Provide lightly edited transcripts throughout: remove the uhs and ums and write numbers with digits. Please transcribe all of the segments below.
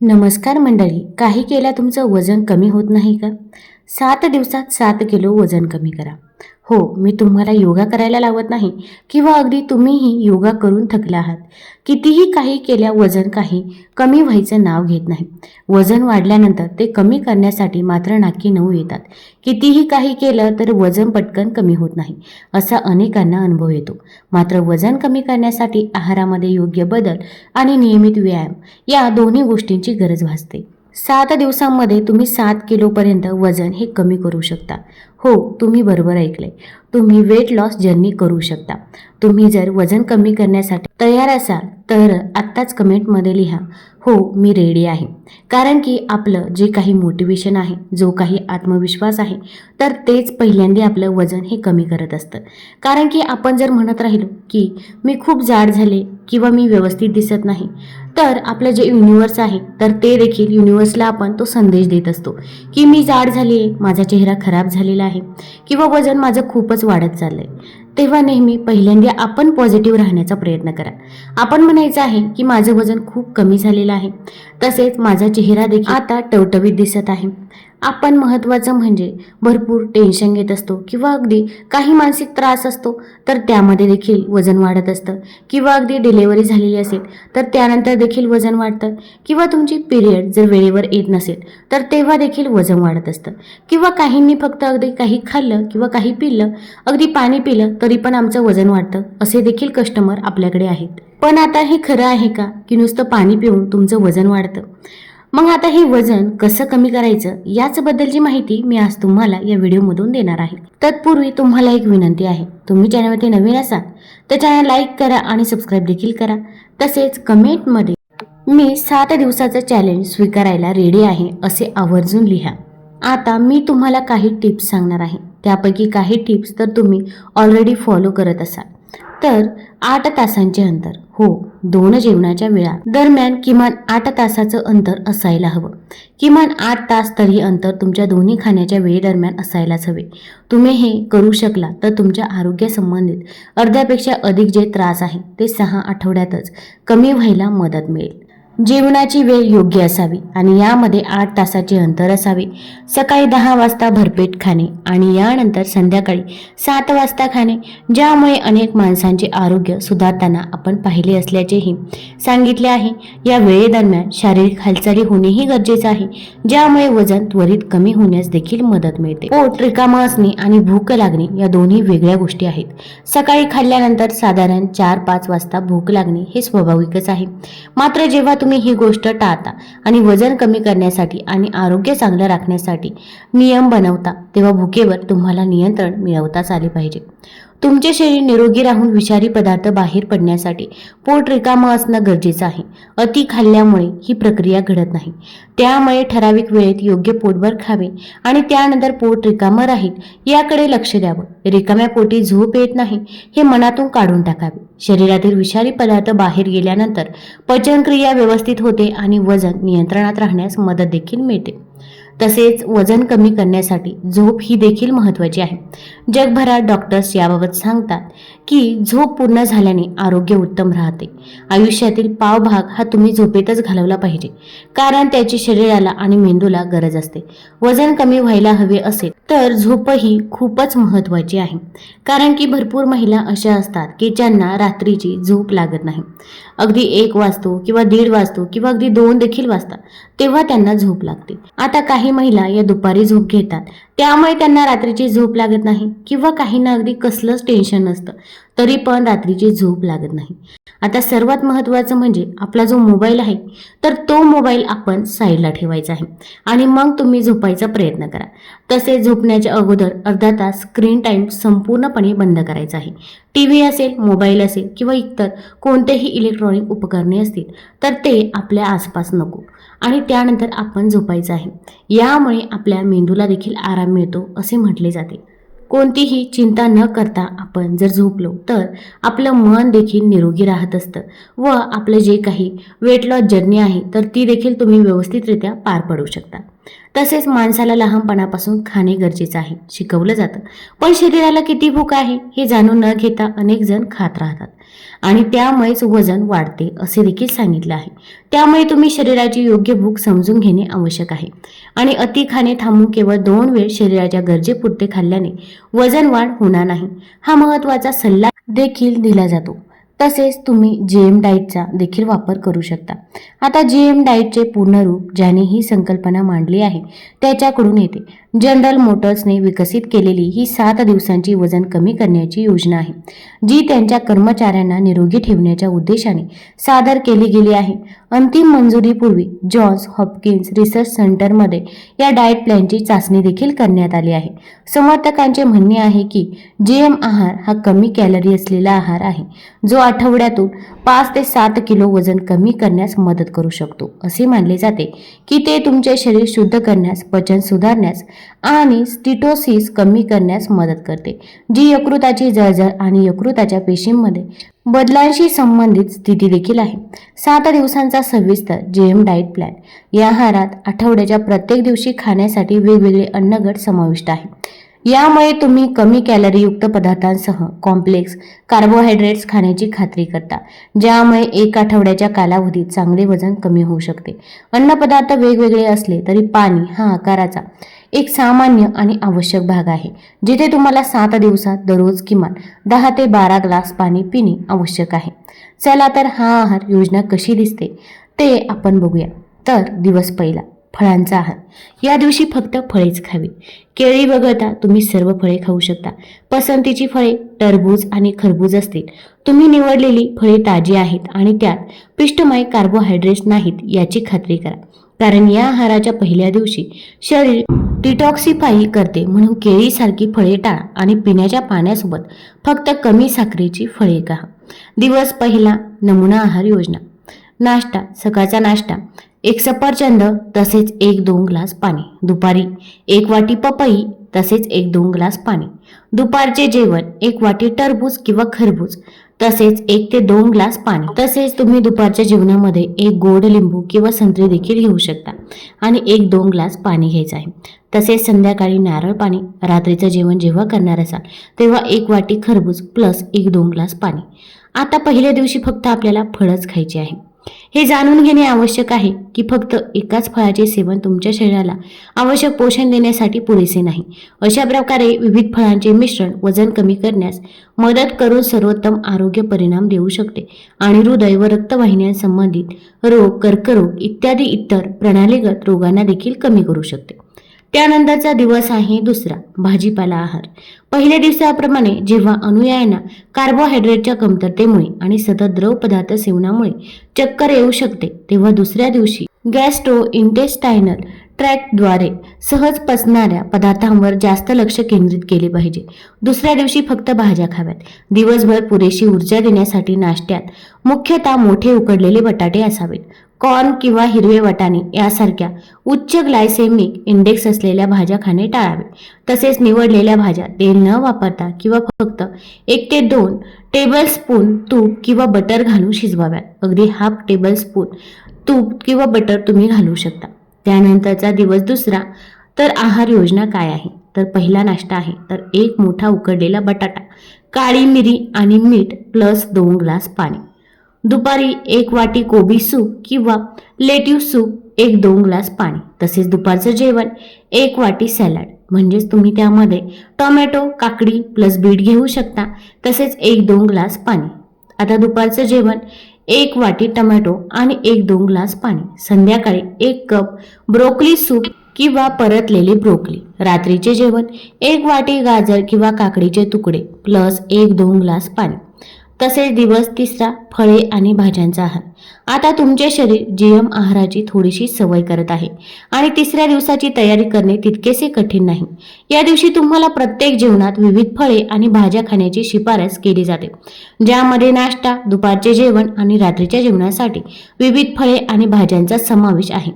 नमस्कार मंडळी. काही केल्या तुमचं वजन कमी होत नाही का? 7 दिवसात 7 किलो वजन कमी करा. हो, मी तुम्हाला योगा करायला लावत नाही किंवा अगदी तुम्हीही योगा करून थकला आहात. कितीही काही केल्या वजन काही कमी व्हायचं नाव घेत नाही. वजन वाढल्यानंतर ते कमी करण्यासाठी मात्र नाकी नऊ येतात. कितीही काही केलं तर वजन पटकन कमी होत नाही, असा अनेकांना अनुभव येतो. मात्र वजन कमी करण्यासाठी आहारामध्ये योग्य बदल आणि नियमित व्यायाम या दोन्ही गोष्टींची गरज भासते. 7 दिवसांमध्ये तुम्ही 7 किलोपर्यंत वजन हे कमी करू शकता. हो, तुम्ही बरोबर ऐकले. तुम्ही वेट लॉस जर्नी करू शकता. तुम्ही जर वजन कमी करण्यासाठी तयार असाल तर आत्ताच कमेंटमध्ये लिहा, हो मी रेडी आहे. कारण की आपलं जे काही मोटिवेशन आहे, जो काही आत्मविश्वास आहे, तर तेच पहिल्यांदा आपलं वजन हे कमी करत असतं. कारण की आपण जर म्हणत राहिलो की मी खूप जाड झाले किंवा मी व्यवस्थित दिसत नाही, तर आपलं जे युनिवर्स आहे तर ते देखील युनिवर्सला आपण तो संदेश देत असतो की मी जाड झाली आहे, माझा चेहरा खराब झालेला आहे किंवा वजन माझं खूपच वाढत चाललंय. तेव्हा नेहमी पहिल्यांदा आपण पॉझिटिव्ह राहण्याचा प्रयत्न करा. आपण म्हणायचं आहे की माझं वजन खूप कमी झालेलं आहे, तसेच माझा चेहरा देखील आता टवटवीत दिसत आहे. आपण महत्त्वाचं म्हणजे भरपूर टेन्शन घेत असतो किंवा अगदी काही मानसिक त्रास असतो तर त्यामध्ये देखील वजन वाढत असतं, किंवा अगदी डिलिव्हरी झालेली असेल तर त्यानंतर देखील वजन वाढतं, किंवा तुमची पिरियड जर वेळेवर येत नसेल तर तेव्हा देखील वजन वाढत असतं, किंवा काहींनी फक्त अगदी काही खाल्लं किंवा काही पिलं, अगदी पाणी पिलं तरी पण आमचं वजन वाढतं, असे देखील कस्टमर आपल्याकडे आहेत. पण आता हे खरं आहे का की नुसतं पाणी पिऊन तुमचं वजन वाढतं? मग आता हे वजन कसं कमी करायचं याचबद्दलची माहिती मी आज तुम्हाला या व्हिडिओमधून देणार आहे. तत्पूर्वी तुम्हाला एक विनंती आहे, तुम्ही चॅनलवरती नवीन असाल तर चॅनल लाईक करा आणि सबस्क्राईब देखील करा. तसेच कमेंटमध्ये मी 7 दिवसाचं चॅलेंज स्वीकारायला रेडी आहे असे आवर्जून लिहा. आता मी तुम्हाला काही टिप्स सांगणार आहे. त्यापैकी काही टिप्स तर तुम्ही ऑलरेडी फॉलो करत असाल. तर 8 तासांचे अंतर, हो 2 जेवणाच्या वेळा दरम्यान किमान 8 तासाचं अंतर असायला हवं. किमान 8 तास तरी अंतर तुमच्या दोन्ही खाण्याच्या वेळेदरम्यान असायलाच हवे. तुम्ही हे करू शकला तर तुमच्या आरोग्यासंबंधित अर्ध्यापेक्षा अधिक जे त्रास आहे ते 6 आठवड्यातच कमी व्हायला मदत मिळेल. जेवणाची वेळ योग्य असावी आणि यामध्ये 8 तासाचे अंतर असावे. सकाळी 10 वाजता भरपेट खाणे आणि यानंतर संध्याकाळी 7 वाजता खाणे, ज्यामुळे अनेक माणसांचे आरोग्य सुधारताना आपण पाहिले असल्याचेही सांगितले आहे. या वेळेदरम्यान शारीरिक हालचाली होणेही गरजेचे आहे, ज्यामुळे वजन त्वरित कमी होण्यास देखील मदत मिळते. पोट रिकामं असणे आणि भूक लागणे या दोन्ही वेगळ्या गोष्टी आहेत. सकाळी खाल्ल्यानंतर साधारण 4-5 वाजता भूक लागणे हे स्वाभाविकच आहे. मात्र जेव्हा तुम्ही ही गोष्ट टाळता आणि वजन कमी करण्यासाठी आणि आरोग्य चांगलं राखण्यासाठी नियम बनवता, तेव्हा भुकेवर तुम्हाला नियंत्रण मिळवताच आले पाहिजे. तुमचे शरीर निरोगी राहून विषारी पदार्थ बाहेर पडण्यासाठी पोट रिकामं असणं गरजेचं आहे. अति खाल्ल्यामुळे ही प्रक्रिया घडत नाही. त्यामुळे ठराविक वेळेत योग्य पोटभर खावे आणि त्यानंतर पोट रिकामं राहील याकडे लक्ष द्यावं. रिकाम्या पोटी झोप येत नाही हे मनातून काढून टाकावे. शरीरातील विषारी पदार्थ बाहेर गेल्यानंतर पचनक्रिया व्यवस्थित होते आणि वजन नियंत्रणात राहण्यास मदत देखील मिळते. तसेच वजन कमी करण्यासाठी झोप ही देखील महत्त्वाची आहे. जगभरात डॉक्टर्स याबाबत सांगतात की झोप पूर्ण झाल्याने आरोग्य उत्तम राहते. आयुष्यातील पावभाग हा तुम्ही झोपेतच घालवला पाहिजे, कारण त्याची शरीराला आणि मेंदूला गरज असते. वजन कमी व्हायला हवे असेल तर झोपही खूपच महत्त्वाची आहे. कारण की भरपूर महिला अशा असतात की ज्यांना रात्रीची झोप लागत नाही. अगदी 1 वाजतो किंवा 1:30 वाजतो किंवा अगदी 2 देखील वाजतात तेव्हा त्यांना झोप लागते. आता काही महिला या दुपारी झोप घेतात, त्यामुळे त्यांना रात्रीची झोप लागत नाही, किंवा काहींना अगदी कसलंच टेन्शन नसतं तरी पण रात्रीची झोप लागत नाही. आता सर्वात महत्त्वाचं म्हणजे आपला जो मोबाईल आहे तर तो मोबाईल आपण साईडला ठेवायचा आहे आणि मग तुम्ही झोपायचा प्रयत्न करा. तसेच झोपण्याच्या अगोदर अर्धा तास स्क्रीन टाईम संपूर्णपणे बंद करायचा आहे. TV असेल, मोबाईल असेल किंवा इतर कोणतेही इलेक्ट्रॉनिक उपकरणे असतील तर ते आपल्या आसपास नको आणि त्यानंतर आपण झोपायचं आहे. यामुळे आपल्या मेंदूला देखील आराम मिळतो असे म्हटले जाते. कोणतीही चिंता न करता आपण जर झोपलो तर आपलं मन देखील निरोगी राहत असतं व आपलं जे काही वेट लॉस जर्नी आहे तर ती देखील तुम्ही व्यवस्थितरित्या पार पाडू शकता. तसेच माणसाला लहानपणापासून खाणे गरजेचं आहे, शिकवलं जातं. पण शरीराला किती भूक आहे हे जाणून न घेता अनेक जण खात राहतात आणि त्यामुळेच वजन वाढते असे देखील सांगितलं आहे. त्यामुळे तुम्ही शरीराची योग्य भूक समजून घेणे आवश्यक आहे आणि अति खाणे थांबून केवळ 2 वेळ शरीराच्या गरजेपुरते खाल्ल्याने वजन वाढ होणार नाही, हा महत्त्वाचा सल्ला देखील दिला जातो. तसेच तुम्ही GM डाएटचा देखील वापर करू शकता. आता GM डाएटचे पूर्ण रूप ज्याने ही संकल्पना मांडली आहे त्याच्याकडून येते. जनरल मोटर्सने विकसित केलेली ही 7 दिवसांची वजन कमी करण्याची योजना आहे, जी त्यांच्या कर्मचाऱ्यांना निरोगी ठेवण्याच्या उद्देशाने सादर केली गेली आहे. अंतिम मंजुरीपूर्वी जॉन्स हॉपकिन्स रिसर्च सेंटरमध्ये या डाएट प्लॅनची चाचणी देखील करण्यात आली आहे. समर्थकांचे म्हणणे आहे की GM आहार हा कमी कॅलरी असलेला आहार आहे, जो आठवड्यातून 5 ते 7 किलो वजन कमी करण्यास मदत करू शकतो. असे मानले जाते की ते तुमचे शरीर शुद्ध करण्यास, पचन सुधारण्यास आणि स्टिटोसिस कमी करण्यास मदत करते, जी यकृताची जळजळ आणि यकृताच्या पेशींमध्ये बदलांशी संबंधित स्थिती देखील आहे. 7 दिवसांचा सविस्तर GM डाएट प्लॅन या आहारात आठवड्याच्या प्रत्येक दिवशी खाण्यासाठी वेगवेगळे अन्नगट समाविष्ट आहे. यामुळे तुम्ही कमी कॅलरीयुक्त पदार्थांसह कॉम्प्लेक्स कार्बोहायड्रेट्स खाण्याची खात्री करता, ज्यामुळे 1 आठवड्याच्या कालावधीत चांगले वजन कमी होऊ शकते. अन्नपदार्थ वेगवेगळे असले तरी पाणी हा आकाराचा एक सामान्य आणि आवश्यक भाग आहे, जिथे तुम्हाला 7 दिवसात दररोज किमान 10 ते 12 ग्लास पाणी पिणे आवश्यक आहे. चला तर हा आहार योजना कशी दिसते ते आपण बघूया. तर दिवस पहिला, फळांचा आहार. या दिवशी फक्त फळेच खावी. केळी वगळता तुम्ही सर्व फळे खाऊ शकता. पसंतीची फळे टरबूज आणि खरबूज असतील. तुम्ही निवडलेली फळे ताजी आहेत आणि त्यात पिष्टमय कार्बोहायड्रेट्स नाहीत याची खात्री करा, कारण या आहाराच्या पहिल्या दिवशी शरीर डिटॉक्सिफाई करते. म्हणून केळीसारखी फळे टाळा आणि पिण्याच्या पाण्यासोबत फक्त कमी साखरेची फळे खा. दिवस पहिला, नमुना आहार योजना. नाश्ता. सकाळचा नाश्ता 1 सफरचंद तसेच 1-2 ग्लास पाणी. दुपारी 1 वाटी पपई तसेच 1-2 ग्लास पाणी. दुपारचे जेवण 1 वाटी टरबूज किंवा खरबूज तसेच 1 ते 2 ग्लास पाणी. तसेच तुम्ही दुपारच्या जेवणामध्ये 1 गोड लिंबू किंवा संत्री देखील घेऊ शकता आणि 1-2 ग्लास पाणी घ्यायचं आहे. तसेच संध्याकाळी नारळ पाणी. रात्रीचं जेवण जेव्हा करणार असाल तेव्हा 1 वाटी खरबूज प्लस 1-2 ग्लास पाणी. आता पहिल्या दिवशी फक्त आपल्याला फळच खायचे आहे. हे जाणून घेणे आवश्यक आहे की फक्त एकाच फळाचे सेवन तुमच्या शरीराला आवश्यक पोषण देण्यासाठी पुरेसे नाही. अशा प्रकारे विविध फळांचे मिश्रण वजन कमी करण्यास मदत करून सर्वोत्तम आरोग्य परिणाम देऊ शकते आणि हृदय व रक्तवाहिन्यांसंबंधित रोग, कर्करोग इत्यादी इतर प्रणालीगत रोगांना देखील कमी करू शकते. त्यानंतरचा दिवस आहे दुसरा, भाजीपाला आहार. पहिल्या दिवसाप्रमाणे जेव्हा अनुयायांना कार्बोहायड्रेटच्या कमतरतेमुळे आणि सतत द्रव पदार्थ सेवनामुळे चक्कर येऊ शकते, तेव्हा दुसऱ्या दिवशी गॅस्ट्रोइंटेस्टायनल ट्रॅक्टद्वारे सहज पचणाऱ्या पदार्थांवर जास्त लक्ष केंद्रित केले पाहिजे. दुसऱ्या दिवशी फक्त भाज्या खाव्यात. दिवसभर पुरेशी ऊर्जा देण्यासाठी नाश्त्यात मुख्यतः मोठे उकडलेले बटाटे असावेत. कॉर्न किंवा हिरवे वाटाणे यासारख्या उच्च ग्लायसेमिक इंडेक्स असलेल्या भाज्या खाणे टाळावे. तसेच निवडलेल्या भाज्या तेल न वापरता किंवा फक्त 1 ते 2 टेबलस्पून तूप किंवा बटर घालून शिजवाव्यात. अगदी ½ टेबलस्पून तूप किंवा बटर तुम्ही घालू शकता. त्यानंतरचा दिवस दुसरा. तर आहार योजना काय आहे? तर पहिला नाश्ता आहे तर 1 मोठा उकडलेला बटाटा, काळी मिरी आणि मीठ प्लस 2 ग्लास पाणी. दुपारी 1 वाटी कोबी सूप किंवा लेट्यूस सूप 1-2 ग्लास पाणी. तसेच दुपारचं जेवण 1 वाटी सॅलड, म्हणजेच तुम्ही त्यामध्ये टोमॅटो, काकडी प्लस बीट घेऊ शकता. तसेच 1-2 ग्लास पाणी. आता दुपारचं जेवण 1 वाटी टोमॅटो आणि 1-2 ग्लास पाणी. संध्याकाळी 1 कप ब्रोकोली सूप किंवा परतलेली ब्रोकोली. रात्रीचे जेवण 1 वाटी गाजर किंवा काकडीचे तुकडे प्लस 1-2 ग्लास पाणी. तसेच दिवस तिसरा, फळे आणि भाज्यांचा आहार. आता तुमचे शरीर GM आहाराची थोडीशी सवय करत आहे आणि तिसऱ्या दिवसाची तयारी करणे तितकेसे कठीण नाही. या दिवशी तुम्हाला प्रत्येक जेवणात विविध फळे आणि भाज्या खाण्याची शिफारस केली जाते, ज्यामध्ये नाश्ता, दुपारचे जेवण आणि रात्रीच्या जेवणासाठी विविध फळे आणि भाज्यांचा समावेश आहे.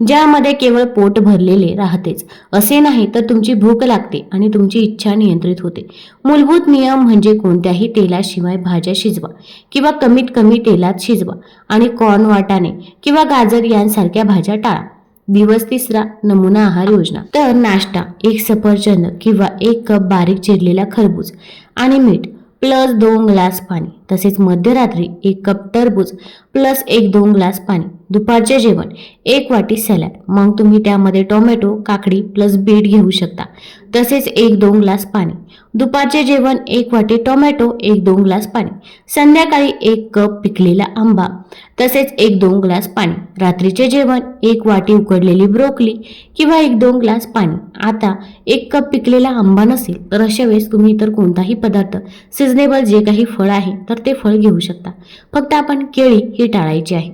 ज्यामध्ये केवळ पोट भरलेले राहतेच असे नाही, तर तुमची भूक लागते आणि तुमची इच्छा नियंत्रित होते. मूलभूत नियम म्हणजे कोणत्याही तेलाशिवाय भाज्या शिजवा किंवा कमीत कमी तेलात शिजवा आणि कॉर्न, वाटाणे किंवा गाजर यांसारख्या भाज्या टाळा. दिवस तिसरा, नमुना आहार योजना. तर नाश्ता 1 सफरचंद किंवा 1 कप बारीक चिरलेला खरबूज आणि मीठ प्लस 2 ग्लास पाणी. तसेच मध्यरात्री 1 कप टरबूज प्लस 1-2 ग्लास पाणी. दुपारचे जेवण 1 वाटी सॅलड. मग तुम्ही त्यामध्ये टोमॅटो, काकडी प्लस बीट घेऊ शकता. तसेच 1-2 ग्लास पाणी. दुपारचे जेवण 1 वाटी टोमॅटो, 1-2 ग्लास पाणी. संध्याकाळी 1 कप पिकलेला आंबा तसेच 1-2 ग्लास पाणी. रात्रीचे जेवण 1 वाटी उकडलेली ब्रोकली किंवा 1-2 ग्लास पाणी. आता 1 कप पिकलेला आंबा नसेल तर अशा वेळेस तुम्ही इतर कोणताही पदार्थ, सिजनेबल जे काही फळ आहे तर ते फळ घेऊ शकता. फक्त आपण केळी ही टाळायची आहे.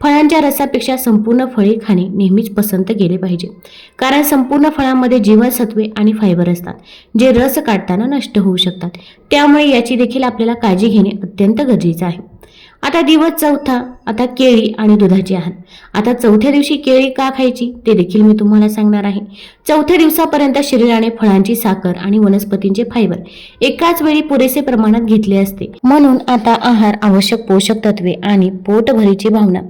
फळांच्या रसापेक्षा संपूर्ण फळे खाणे नेहमीच पसंत केले पाहिजे, कारण संपूर्ण फळांमध्ये जीवनसत्वे आणि फायबर असतात, जे रस काढताना नष्ट होऊ शकतात. त्यामुळे याची देखील आपल्याला काळजी घेणे अत्यंत गरजेचे आहे. आता दिवस चौथा, आता केळी आणि दुधाचे आहार. आता चौथ्या दिवशी केळी का खायची ते देखील मी तुम्हाला सांगणार आहे. चौथ्या दिवसापर्यंत शरीराने फळांची साखर आणि वनस्पतींचे फायबर एकाच वेळी पुरेसे प्रमाणात घेतले असते. म्हणून आता आहार आवश्यक पोषक तत्वे आणि पोटभरीची भावना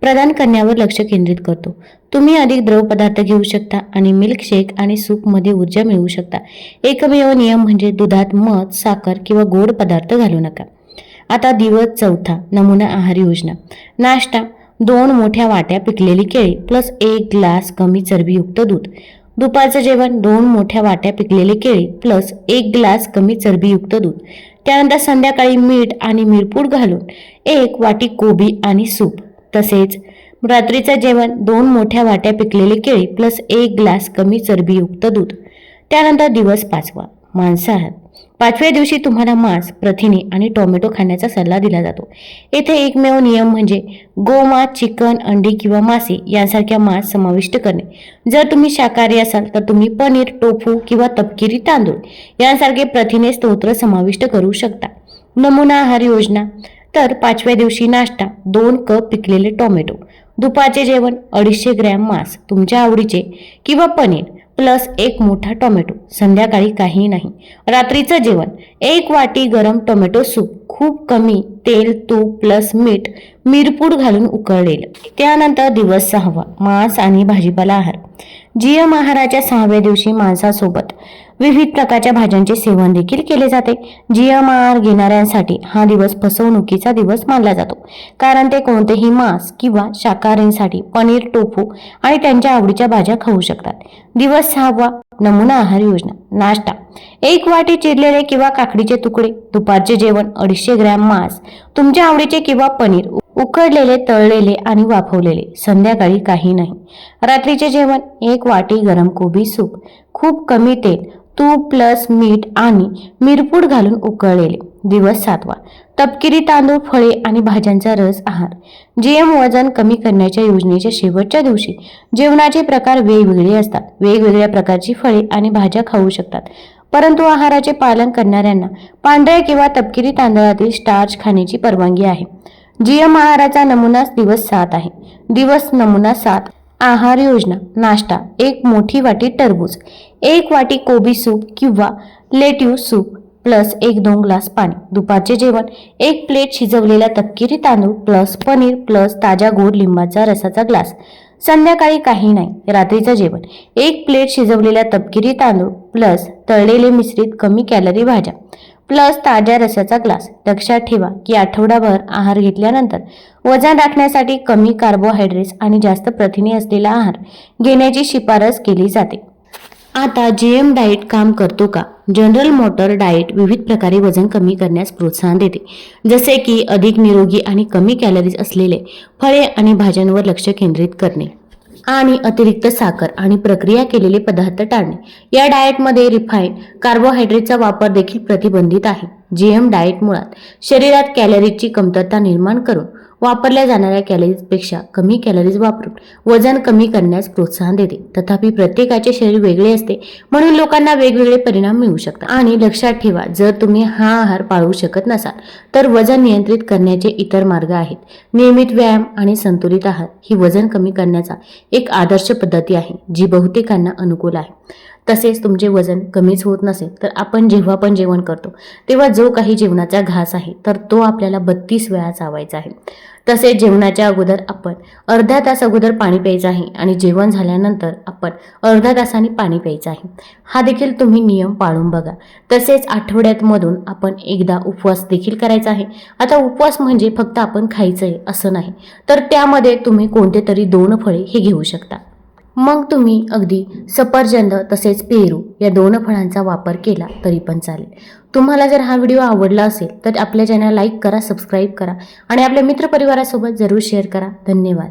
प्रदान करण्यावर लक्ष केंद्रित करतो. तुम्ही अधिक द्रव पदार्थ घेऊ शकता आणि मिल्कशेक आणि सूपमध्ये ऊर्जा मिळवू शकता. एकमेव नियम म्हणजे दुधात मध, साखर किंवा गोड पदार्थ घालू नका. आता दिवस चौथा, नमुना आहार योजना. नाश्ता 2 मोठ्या वाट्या पिकलेली केळी प्लस 1 ग्लास कमी चरबीयुक्त दूध. दुपारचं जेवण 2 मोठ्या वाट्या पिकलेली केळी प्लस 1 ग्लास कमी चरबीयुक्त दूध. त्यानंतर संध्याकाळी मीठ आणि मिरपूड घालून 1 वाटी कोबी आणि सूप. तसेच रात्रीचं जेवण 2 मोठ्या वाट्या पिकलेली केळी प्लस 1 ग्लास कमी चरबीयुक्त दूध. त्यानंतर दिवस पाचवा, मांसाहार. 5व्या दिवशी तुम्हाला मांस, प्रथिने आणि टोमॅटो खाण्याचा सल्ला दिला जातो. येथे एकमेव नियम म्हणजे गोमांस, चिकन, अंडी किंवा मासे यांसारख्या मांस समाविष्ट करणे. जर तुम्ही शाकाहारी असाल तर तुम्ही पनीर, टोफू किंवा तपकिरी तांदूळ यांसारखे प्रथिने स्तोत्र समाविष्ट करू शकता. नमुना आहार योजना. तर 5व्या दिवशी नाश्ता 2 कप पिकलेले टोमॅटो. दुपारचे जेवण 250 ग्रॅम मांस तुमच्या आवडीचे किंवा पनीर प्लस 1 मोठा टोमॅटो. संध्याकाळी काही नाही. रात्रीचं जेवण 1 वाटी गरम टोमॅटो सूप, खूप कमी तेल, तूप प्लस मीठ, मिरपूड घालून उकळलेलं. त्यानंतर दिवस 6वा, मांस आणि भाजीपाला आहार. जीएम आहाराच्या 6व्या दिवशी मांसासोबत विविध प्रकारच्या भाज्यांचे सेवन देखील केले जाते. जीएम आहार घेणाऱ्यांसाठी हा दिवस फसवणुकीचा दिवस मानला जातो, कारण ते कोणतेही मांस किंवा शाकाहारींसाठी पनीर, टोफू आणि त्यांच्या आवडीच्या भाज्या खाऊ शकतात. दिवस 6वा, नमुना आहार योजना. नाश्ता 1 वाटी चिरलेले किंवा काकडीचे तुकडे. दुपारचे जेवण 250 ग्रॅम मांस तुमच्या आवडीचे किंवा पनीर, उकडलेले, तळलेले आणि वाफवलेले. संध्याकाळी काही नाही. रात्रीचे जेवण 1 वाटी गरम कोबी सूप, खूप कमी तेल, तूप प्लस मीठ आणि मिरपूड घालून उकळलेले. दिवस 7वा, तपकिरी तांदूळ, फळे आणि भाज्यांचा रस आहार. जीएम वजन कमी करण्याच्या योजनेच्या शेवटच्या दिवशी जेवणाचे प्रकार वेगवेगळे असतात. वेगवेगळ्या प्रकारची फळे आणि भाज्या खाऊ शकतात, परंतु आहाराचे पालन करणाऱ्यांना पांढऱ्या किंवा तपकिरी तांदळातील स्टार्च खाण्याची परवानगी आहे. जीएम आहाराचा नमुना दिवस 7 आहे. दिवस नमुना 7, आहार योजना. नाश्ता 1 मोठी वाटी टरबूज, 1 वाटी कोबी सूप किंवा लेट्यूस सूप प्लस 1-2 ग्लास पाणी. दुपारचे जेवण 1 प्लेट शिजवलेला तपकिरी तांदूळ प्लस पनीर प्लस ताज्या गोड लिंबाचा रसाचा ग्लास. संध्याकाळी काही नाही. रात्रीचं जेवण 1 प्लेट शिजवलेला तपकिरी तांदूळ प्लस तळलेले मिश्रित कमी कॅलरी भाज्या प्लस ताज्या रसाचा ग्लास. लक्षात ठेवा की आठवडाभर आहार घेतल्यानंतर वजन राखण्यासाठी कमी कार्बोहायड्रेट्स आणि जास्त प्रथिने असलेला आहार घेण्याची शिफारस केली जाते. आता जीएम डाएट काम करतो का? जनरल मोटर डाएट विविध प्रकारे वजन कमी करण्यास प्रोत्साहन देते, जसे की अधिक निरोगी आणि कमी कॅलरीज असलेले फळे आणि भाज्यांवर लक्ष केंद्रित करणे आणि अतिरिक्त साखर आणि प्रक्रिया केलेले पदार्थ टाळणे. या डाएटमध्ये रिफाईंड कार्बोहायड्रेटचा वापर देखील प्रतिबंधित आहे. जीएम डाएट मुळात शरीरात कॅलरीजची कमतरता निर्माण करून वापरल्या जाणाऱ्या कॅलरीजपेक्षा कमी कॅलरीज वापरून वजन कमी करण्यास प्रोत्साहन देते. तथापि प्रत्येकाचे शरीर वेगळे असते, म्हणून लोकांना वेगवेगळे परिणाम मिळू शकतात. आणि लक्षात ठेवा, जर तुम्ही हा आहार पाळू शकत नसाल तर वजन नियंत्रित करण्याचे इतर मार्ग आहेत. नियमित व्यायाम आणि संतुलित आहार ही वजन कमी करण्याचा एक आदर्श पद्धती आहे, जी बहुतेकांना अनुकूल आहे. तसेच तुमचे वजन कमीच होत नसेल तर आपण जेव्हा पण जेवण करतो तेव्हा जो काही जेवणाचा घास आहे तर तो आपल्याला 32 वेळा चावायचा आहे. तसेच जेवणाच्या अगोदर आपण अर्धा तास अगोदर पाणी प्यायचं आहे आणि जेवण झाल्यानंतर आपण अर्धा तासाने पाणी प्यायचं आहे. हा देखील तुम्ही नियम पाळून बघा. तसेच आठवड्यातमधून आपण एकदा उपवास देखील करायचा आहे. आता उपवास म्हणजे फक्त आपण खायचं आहे असं नाही, तर त्यामध्ये तुम्ही कोणते तरी 2 फळे हे घेऊ शकता. मग तुम्ही अगदी सफरचंद तसेच पेरू या 2 फळांचा वापर केला तरी पण चालेल. तुम्हाला जर हा व्हिडिओ आवडला असेल तर आपल्या चॅनल लाईक करा, सबस्क्राईब करा आणि आपल्या मित्रपरिवारासोबत जरूर शेअर करा. धन्यवाद.